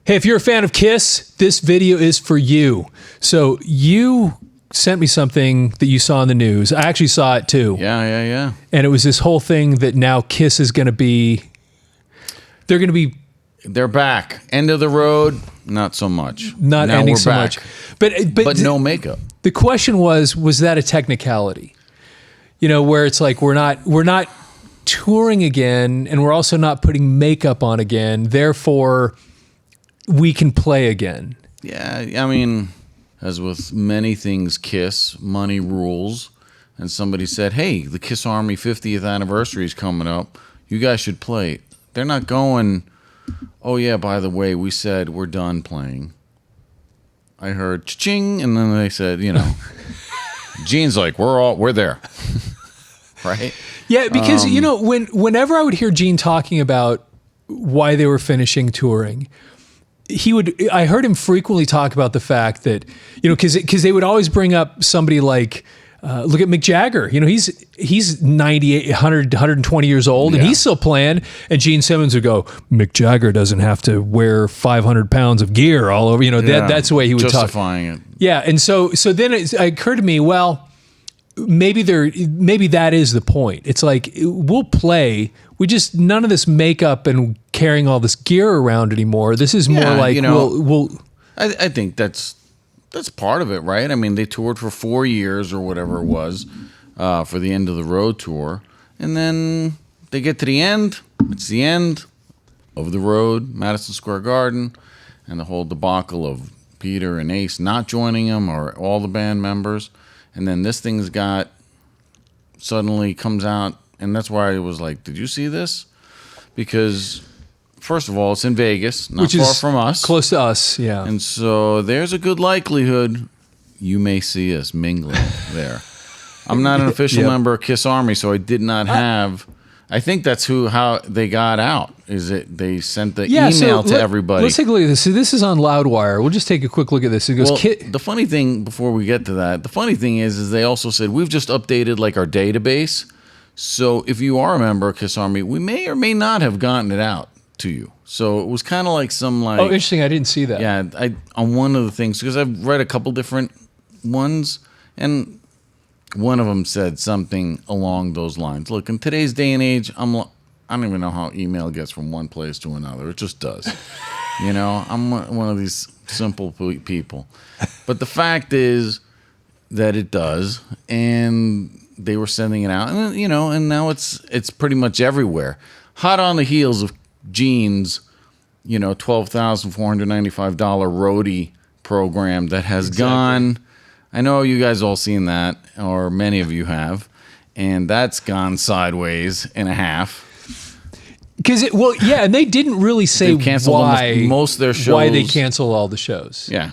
Hey, if you're a fan of Kiss, this video is for you. So you sent me something that you saw in the news. I actually saw it too. Yeah. And it was this whole thing that now Kiss is going to be, they're back. End of the road, not so much. Not now ending we're so back. much. But no makeup. The question was that a technicality? You know, where it's like we're not touring again, and we're also not putting makeup on again. Therefore, we can play again. Yeah, I mean, as with many things, Kiss, money rules. And somebody said, hey, the Kiss Army 50th anniversary is coming up. You guys should play. They're not going, oh, yeah, by the way, we said we're done playing. I heard cha-ching, and then they said, you know, Gene's like, we're there. Right? Yeah, because, you know, whenever I would hear Gene talking about why they were finishing touring, I heard him frequently talk about the fact that, you know, because they would always bring up somebody like, look at Mick Jagger. You know, he's 98, 100, 120 years old, and he's still playing. And Gene Simmons would go, Mick Jagger doesn't have to wear 500 pounds of gear all over. You know, that's the way he would justifying talk. It. Yeah, and so then it occurred to me, well, maybe that is the point. It's like, we'll play. We just, none of this makeup and carrying all this gear around anymore. This is more like, you know, I think that's part of it, right? I mean, they toured for 4 years or whatever it was for the end of the road tour. And then they get to the end. It's the end of the road, Madison Square Garden, and the whole debacle of Peter and Ace not joining them or all the band members. And then this thing's suddenly comes out. And that's why I was like, did you see this? Because, first of all, it's in Vegas, not far from us. Close to us, yeah. And so there's a good likelihood you may see us mingling there. I'm not an official member of Kiss Army, so I did not have... I think that's how they got out, is it they sent the email to everybody. Let's take a look at this. So this is on Loudwire. We'll just take a quick look at this. It goes, the funny thing, before we get to that, the funny thing is they also said, we've just updated like our database. So if you are a member of Kiss Army, we may or may not have gotten it out to you. So it was kind of like some like... Oh, interesting. I didn't see that. Yeah, on one of the things, because I've read a couple different ones, and one of them said something along those lines. Look, in today's day and age, I don't even know how email gets from one place to another. It just does. You know, I'm one of these simple people. But the fact is that it does, and they were sending it out, and you know, and now it's pretty much everywhere. Hot on the heels of Gene's, you know, $12,495 roadie program that has gone. I know you guys all seen that, or many of you have, and that's gone sideways and a half. Because and they didn't really say why most of their shows, why they canceled all the shows. Yeah.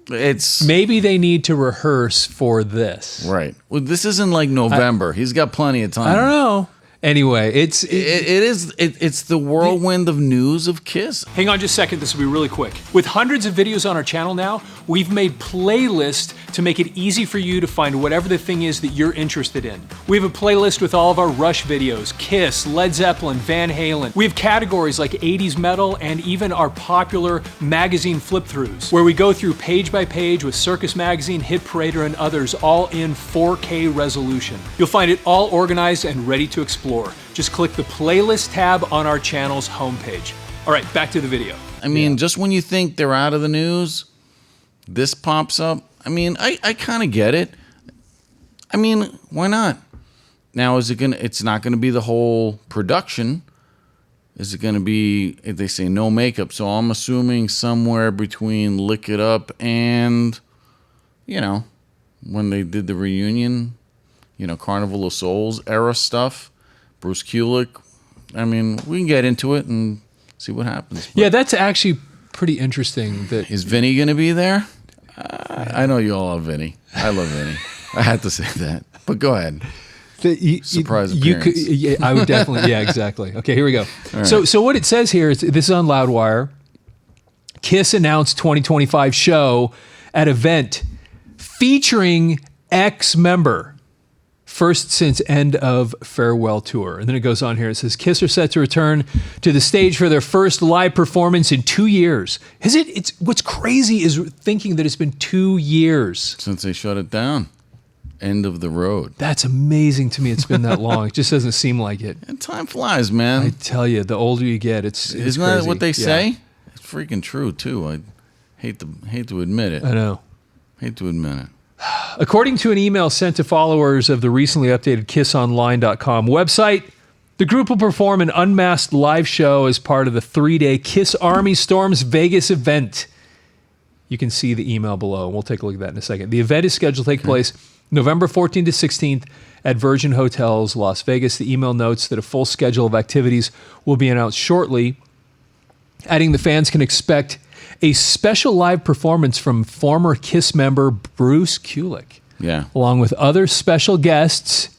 It's maybe they need to rehearse for this. Right. Well, this isn't like November. He's got plenty of time. I don't know. Anyway, it's the whirlwind of news of Kiss. Hang on just a second. This will be really quick. With hundreds of videos on our channel now, we've made playlists to make it easy for you to find whatever the thing is that you're interested in. We have a playlist with all of our Rush videos, Kiss, Led Zeppelin, Van Halen. We have categories like 80s metal and even our popular magazine flip-throughs, where we go through page by page with Circus Magazine, Hit Parader, and others, all in 4K resolution. You'll find it all organized and ready to explore. Just click the playlist tab on our channel's homepage. All right, back to the video. I mean, just when you think they're out of the news, this pops up. I mean, I kind of get it. I mean, why not? Now, it's not gonna be the whole production. Is it gonna be, if they say no makeup? So I'm assuming somewhere between Lick It Up and, you know, when they did the reunion, you know, Carnival of Souls era stuff. Bruce Kulick. I mean, we can get into it and see what happens. But yeah, that's actually pretty interesting. Is Vinnie going to be there? I know you all love Vinnie. I love Vinnie. I had to say that. But go ahead. Surprise appearance. I would definitely. Yeah, exactly. Okay, here we go. Right. So what it says here is, this is on Loudwire. Kiss announced 2025 show at event featuring ex-member first since end of farewell tour. And then it goes on here. It says Kiss are set to return to the stage for their first live performance in 2 years. It's what's crazy is thinking that it's been 2 years since they shut it down. End of the road. That's amazing to me. It's been that long. It just doesn't seem like it. And time flies, man. I tell you, the older you get, it's isn't crazy. that what they say? It's freaking true too. I hate to admit it. I know. Hate to admit it. According to an email sent to followers of the recently updated KissOnline.com website, the group will perform an Unmasked live show as part of the 3-day Kiss Army Storms Vegas event. You can see the email below. We'll take a look at that in a second. The event is scheduled to take place November 14th to 16th at Virgin Hotels, Las Vegas. The email notes that a full schedule of activities will be announced shortly, adding the fans can expect a special live performance from former Kiss member Bruce Kulick. Yeah. Along with other special guests,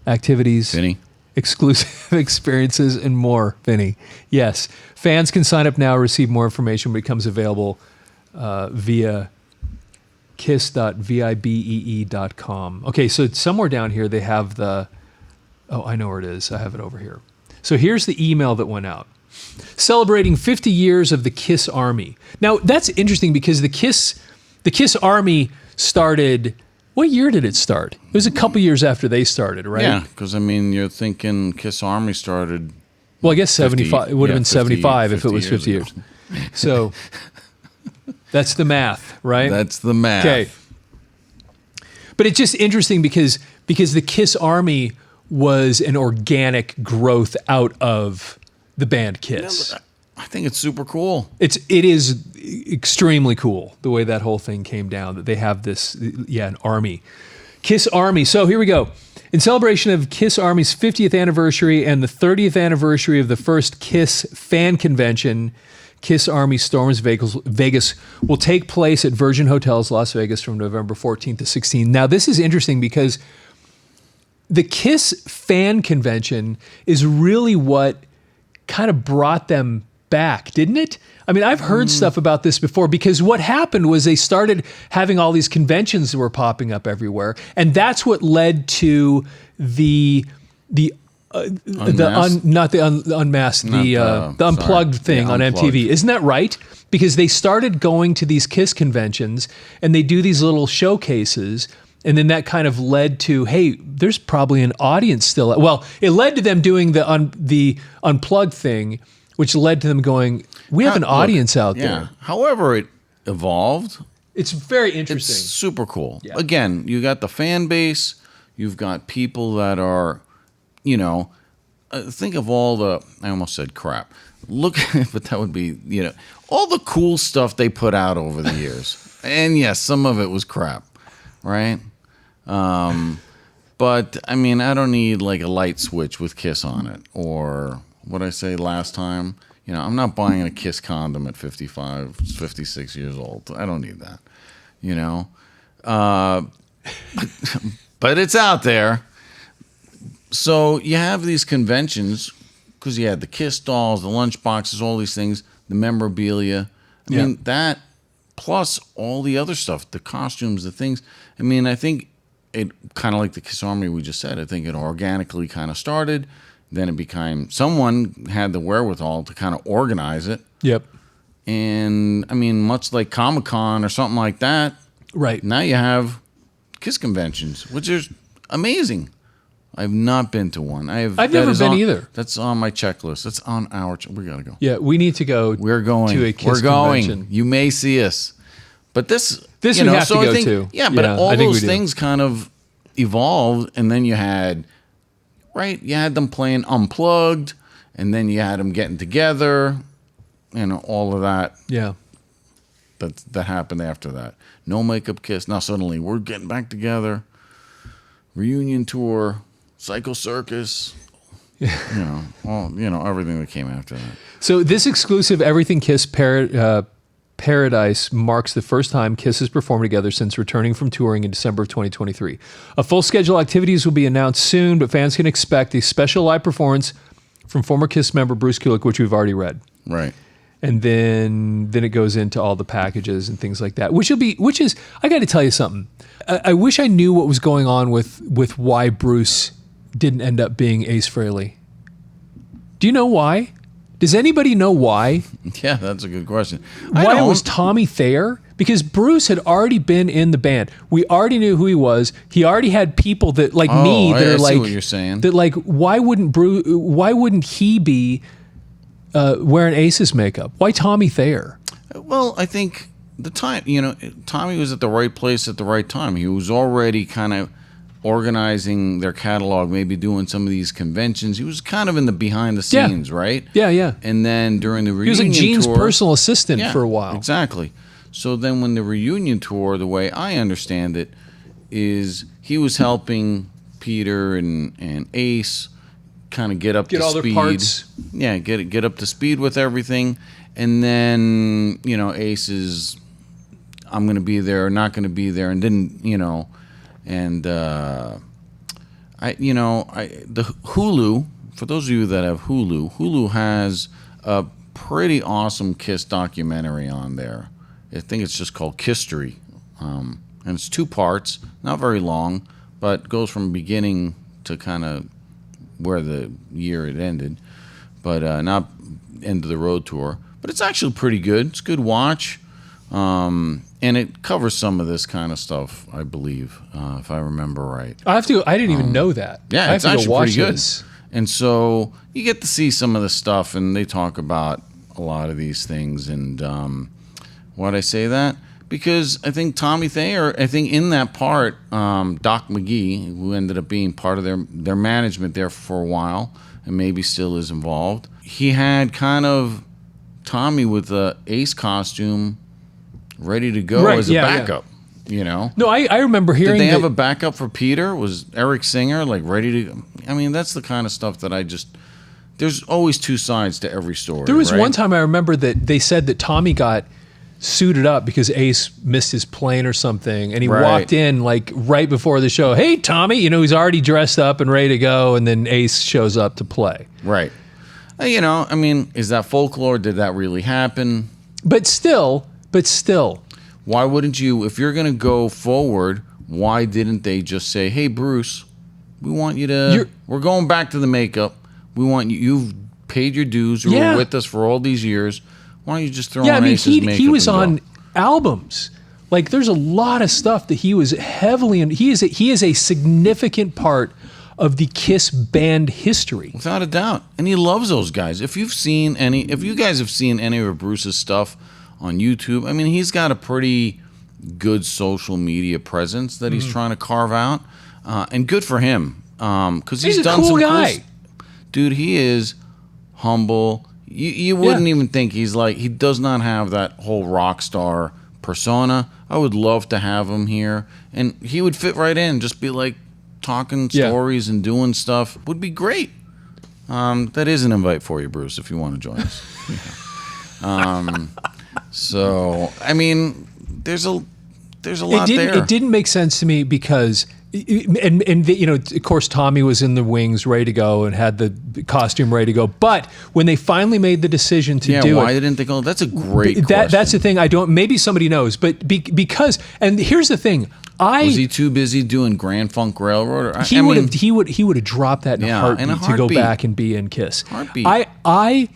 activities, Vinnie. Exclusive experiences, and more. Vinnie. Yes. Fans can sign up now, receive more information when it becomes available via kiss.vibee.com. Okay, so somewhere down here they have the... Oh, I know where it is. I have it over here. So here's the email that went out. Celebrating 50 years of the Kiss Army. Now, that's interesting because the Kiss Army started... What year did it start? It was a couple years after they started, right? Yeah, because, I mean, you're thinking Kiss Army started... Well, I guess 75. It would have been 75 if it was 50 years years. So that's the math, right? That's the math. Okay. But it's just interesting because the Kiss Army was an organic growth out of the band Kiss. Yeah, I think it's super cool. It is extremely cool the way that whole thing came down, that they have this, an army. Kiss Army. So here we go. In celebration of Kiss Army's 50th anniversary and the 30th anniversary of the first Kiss fan convention, Kiss Army Storms Vegas will take place at Virgin Hotels, Las Vegas from November 14th to 16th. Now, this is interesting because the Kiss fan convention is really what kind of brought them back, didn't it? I mean, I've heard stuff about this before because what happened was they started having all these conventions that were popping up everywhere, and that's what led to the unplugged thing on MTV. Isn't that right? Because they started going to these Kiss conventions and they do these little showcases, and then that kind of led to, hey, there's probably an audience still. Well, it led to them doing the unplugged thing, which led to them going, we have an audience out there. However it evolved, it's very interesting. It's super cool. Yeah. Again, you got the fan base, you've got people that are, think of all the, I almost said crap. Look, but that would be, all the cool stuff they put out over the years. And yes, some of it was crap, right? But I mean, I don't need like a light switch with Kiss on it, or what I say last time. I'm not buying a Kiss condom at 55, 56 years old. I don't need that, but it's out there. So you have these conventions because you had the Kiss dolls, the lunch boxes, all these things, the memorabilia. I mean, that plus all the other stuff, the costumes, the things. I mean, I think it kind of like the Kiss Army we just said. I think it organically kind of started. Then it became, someone had the wherewithal to kind of organize it. Yep. And, I mean, much like Comic-Con or something like that. Right. Now you have Kiss conventions, which is amazing. I've not been to one. I've never been either. That's on my checklist. That's on our we got to go. Yeah, we need to go. We're going to a Kiss convention. You may see us. But this we have to go to. Yeah, but all those things kind of evolved, and then you had... Right, you had them playing Unplugged, and then you had them getting together, all of that. Yeah, that happened after that. No makeup Kiss. Now suddenly we're getting back together. Reunion tour, Psycho Circus. Everything that came after that. So this exclusive Everything Kiss Paradise marks the first time Kiss has performed together since returning from touring in December of 2023. A full schedule of activities will be announced soon, but fans can expect a special live performance from former Kiss member Bruce Kulick, which we've already read. Right. and then it goes into all the packages and things like that, which is, I got to tell you something. I wish I knew what was going on with why Bruce didn't end up being Ace Frehley. Do you know why? Does anybody know why? Yeah, that's a good question. Why it was Tommy Thayer? Because Bruce had already been in the band. We already knew who he was. He already had people that like me that are like, see what you're saying. That like, why wouldn't he be wearing Ace's makeup? Why Tommy Thayer? Well, I think the time, Tommy was at the right place at the right time. He was already kind of organizing their catalog, maybe doing some of these conventions. He was kind of in the behind the scenes, right? Yeah, yeah. And then during the reunion he was like Gene's tour, personal assistant for a while. Exactly. So then when the reunion tour, the way I understand it, is he was helping Peter and Ace kind of get up to all speed. Their parts. Yeah, get up to speed with everything. And then, Ace is, I'm going to be there or not going to be there. And then, and the Hulu, for those of you that have Hulu has a pretty awesome Kiss documentary on there. I think it's just called Kisstory. And it's 2 parts, not very long, but goes from beginning to kind of where the year it ended, but not end of the road tour. But it's actually pretty good. It's a good watch. And it covers some of this kind of stuff, I believe, if I remember right. I didn't even know that. Yeah, I it's have to actually go watch pretty good. this. And so you get to see some of the stuff, and they talk about a lot of these things. And why'd I say that? Because I think Tommy Thayer, in that part, Doc McGee, who ended up being part of their management there for a while, and maybe still is involved, he had kind of Tommy with the Ace costume ready to go as a backup. No, I remember hearing. Did they have a backup for Peter? Was Eric Singer like ready to? I mean, that's the kind of stuff that there's always 2 sides to every story. There was right? one time I remember that they said that Tommy got suited up because Ace missed his plane or something, and he walked in like right before the show. Hey, Tommy, he's already dressed up and ready to go, and then Ace shows up to play. Right. I mean, is that folklore? Did that really happen? But still. Why wouldn't you, if you're going to go forward, why didn't they just say, hey, Bruce, we want you to, we're going back to the makeup. We want you, you've paid your dues. You were with us for all these years. Why don't you just throw on Ace's makeup? He was on albums. Like, there's a lot of stuff that he was heavily in. He is a significant part of the Kiss band history. Without a doubt. And he loves those guys. If you guys have seen any of Bruce's stuff on YouTube, I mean, he's got a pretty good social media presence that he's trying to carve out. And good for him. Because he's done cool some guy. Dude, he is humble. You wouldn't even think he does not have that whole rock star persona. I would love to have him here. And he would fit right in, just be like talking stories and doing stuff. Would be great. That is an invite for you, Bruce, if you want to join us. So, I mean, there's a lot there. It didn't make sense to me because... of course, Tommy was in the wings, ready to go, and had the costume ready to go. But when they finally made the decision to do why didn't they go? That's a great question. That's the thing. Maybe somebody knows, but because, and here's the thing. Was he too busy doing Grand Funk Railroad? He would have dropped that in a heartbeat to go back and be in Kiss. Heartbeat. I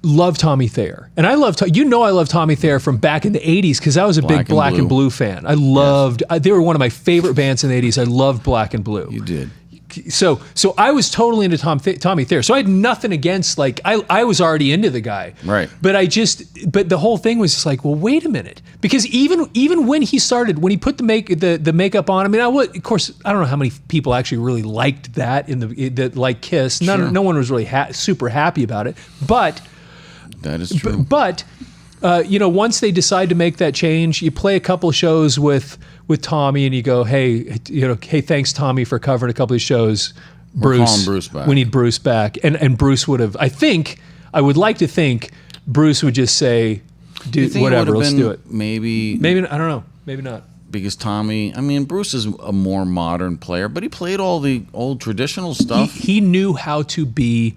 love Tommy Thayer, and I love Tommy Thayer from back in the '80s because I was a big Black and Blue fan. I loved. They were one of my favorite bands in the '80s. I loved Black and Blue. You did. So I was totally into Tommy Thayer. So I had nothing against, like, I was already into the guy. Right. But the whole thing was just like, well, wait a minute, because even when he put the makeup on, I mean, of course, I don't know how many people actually really liked that that like Kiss. Sure. No one was really super happy about it, but. That is true. But once they decide to make that change, you play a couple of shows with Tommy, and you go, hey, thanks, Tommy, for covering a couple of shows. We're calling Bruce back. We need Bruce back, and Bruce would have. I would like to think Bruce would just say, "Do whatever, let's do it." Maybe I don't know. Maybe not. Because Tommy, I mean, Bruce is a more modern player, but he played all the old traditional stuff. He knew how to be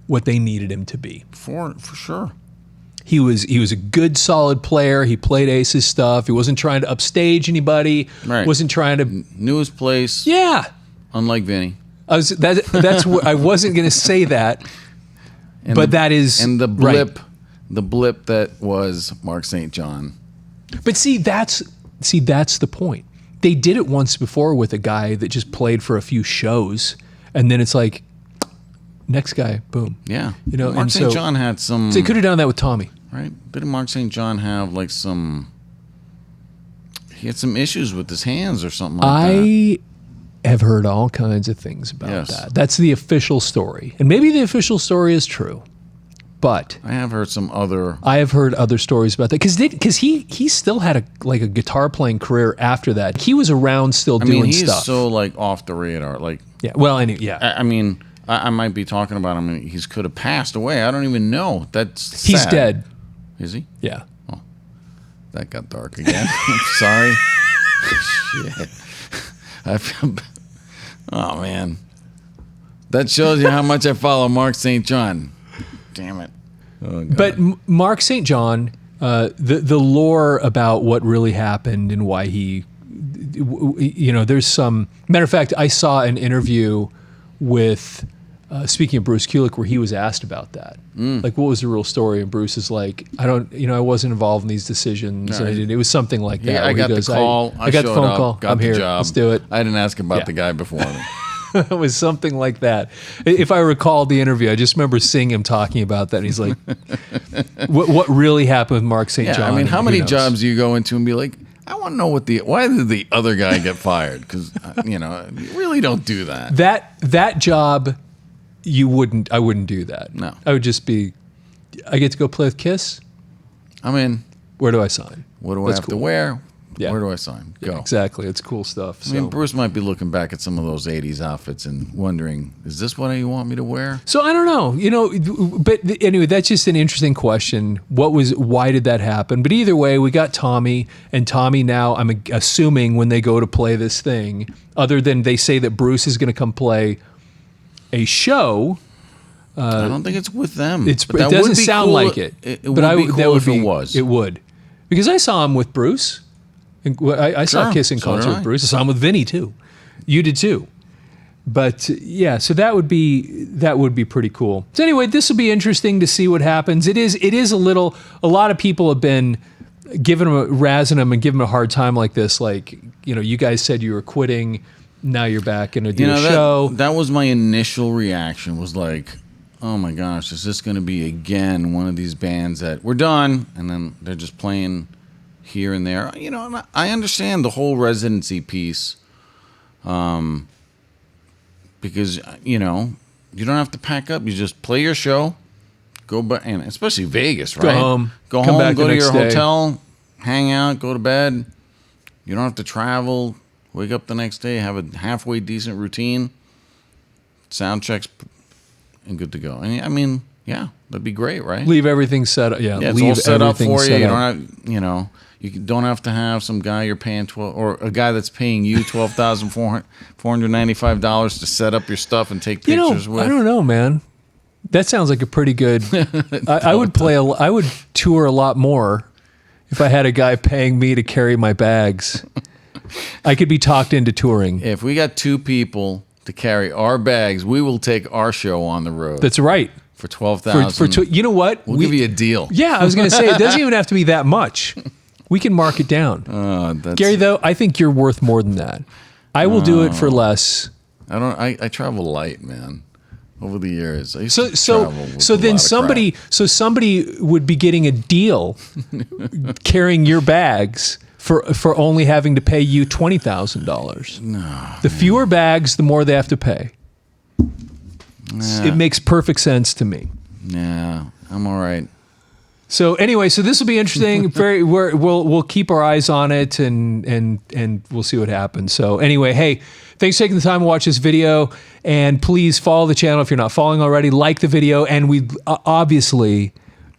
what they needed him to be. For sure. He was a good, solid player. He played Ace's stuff. He wasn't trying to upstage anybody. Right. Wasn't trying to... Knew his place. Yeah. Unlike Vinnie. That's what I wasn't going to say that, but that is... And the right. blip that was Mark St. John. But see, that's the point. They did it once before with a guy that just played for a few shows, and then it's like, next guy, boom. Yeah. You know, Mark St. John had some... So they could have done that with Tommy. Right? Didn't Mark St. John have like some... He had some issues with his hands or something like that. I have heard all kinds of things about that. That's the official story. And maybe the official story is true. But I have heard some other... I have heard other stories about that. Because he still had a guitar playing career after that. He was around still doing stuff. He's so like off the radar. Like, yeah. Well, yeah. I mean, I might be talking about him. He could have passed away. I don't even know. That's He's sad. dead. Is he? Yeah. Oh, that got dark again. I'm sorry. Shit. I feel... Oh, man. That shows you how much I follow Mark St. John. Damn it. Oh, God. But Mark St. John, the lore about what really happened and why he, you know, there's some... Matter of fact, I saw an interview with... speaking of Bruce Kulick, where he was asked about that, like what was the real story, and Bruce is like, I wasn't involved in these decisions. No, and it was something like that. Yeah, I got the call. I got the phone call. Got I'm the here. job. Let's do it. I didn't ask about the guy before me. It was something like that. If I recall the interview, I just remember seeing him talking about that. And he's like, "What really happened with Mark St. John?" I mean, how many jobs do you go into and be like, I want to know why did the other guy get fired? Because you really don't do that. That job. I wouldn't do that. No. I would just be, I get to go play with Kiss. I'm in. Where do I sign? What do I have to wear? Yeah. Where do I sign? Go. Yeah, exactly. It's cool stuff. I mean, Bruce might be looking back at some of those 80s outfits and wondering, is this what you want me to wear? So I don't know, but anyway, that's just an interesting question. Why did that happen? But either way, we got Tommy, and Tommy now, I'm assuming when they go to play this thing, other than they say that Bruce is going to come play a show. I don't think it's with them. It doesn't sound cool. like it. It would be cool if it was. It would. Because I saw him with Bruce. I saw Kiss in concert with Bruce. I saw him with Vinnie too. You did too. But yeah, so that would be pretty cool. So anyway, this will be interesting to see what happens. It is a lot of people have been razzing him and giving him a hard time like this. Like, you guys said you were quitting. Now you're back and do a show. That was my initial reaction, was like, oh my gosh, is this going to be again one of these bands that we're done and then they're just playing here and there? And I understand the whole residency piece, because you don't have to pack up. You just play your show, go back, and especially Vegas, right? Go home, go to your hotel, hang out, go to bed. You don't have to travel. Wake up the next day, have a halfway decent routine, sound checks, and good to go. And I mean, yeah, that'd be great, right? Leave everything set up. Yeah, it's all set up for you. You don't have to have some guy you're paying or a guy that's paying you $12,495 to set up your stuff and take pictures with. I don't know, man. That sounds like a pretty good. I would tour a lot more if I had a guy paying me to carry my bags. I could be talked into touring. If we got two people to carry our bags, we will take our show on the road. That's right. For $12,000. You know what? We'll give you a deal. Yeah, I was going to say, it doesn't even have to be that much. We can mark it down. Gary, though, I think you're worth more than that. I will do it for less. I travel light, man. Over the years, I used to so then somebody would be getting a deal carrying your bags for only having to pay you $20,000. No. The fewer bags, the more they have to pay. Nah. It makes perfect sense to me. Yeah, I'm all right. So anyway, this will be interesting. We'll keep our eyes on it and we'll see what happens. So anyway, hey, thanks for taking the time to watch this video, and please follow the channel if you're not following already. Like the video, and we obviously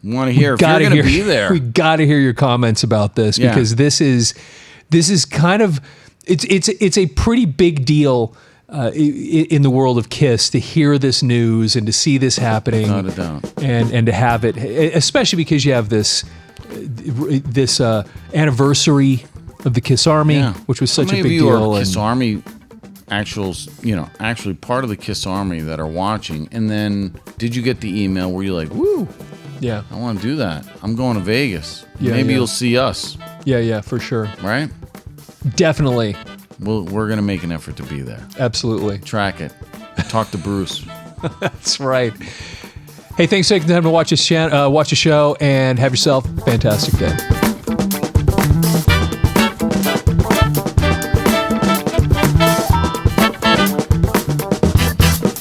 want to hear if you're going to be there. We got to hear your comments about this, because this is kind of it's a pretty big deal. in the world of KISS to hear this news and to see this happening. Without a doubt. And to have it, especially because you have this anniversary of the KISS Army, which was such a big deal. How many of you are KISS Army actually part of the KISS Army that are watching? And then did you get the email where you're like, woo, yeah, I want to do that. I'm going to Vegas. Yeah, Maybe you'll see us. Yeah, for sure. Right? Definitely. We're going to make an effort to be there. Absolutely. Track it. Talk to Bruce. That's right. Hey, thanks for taking the time to watch the show, and have yourself a fantastic day.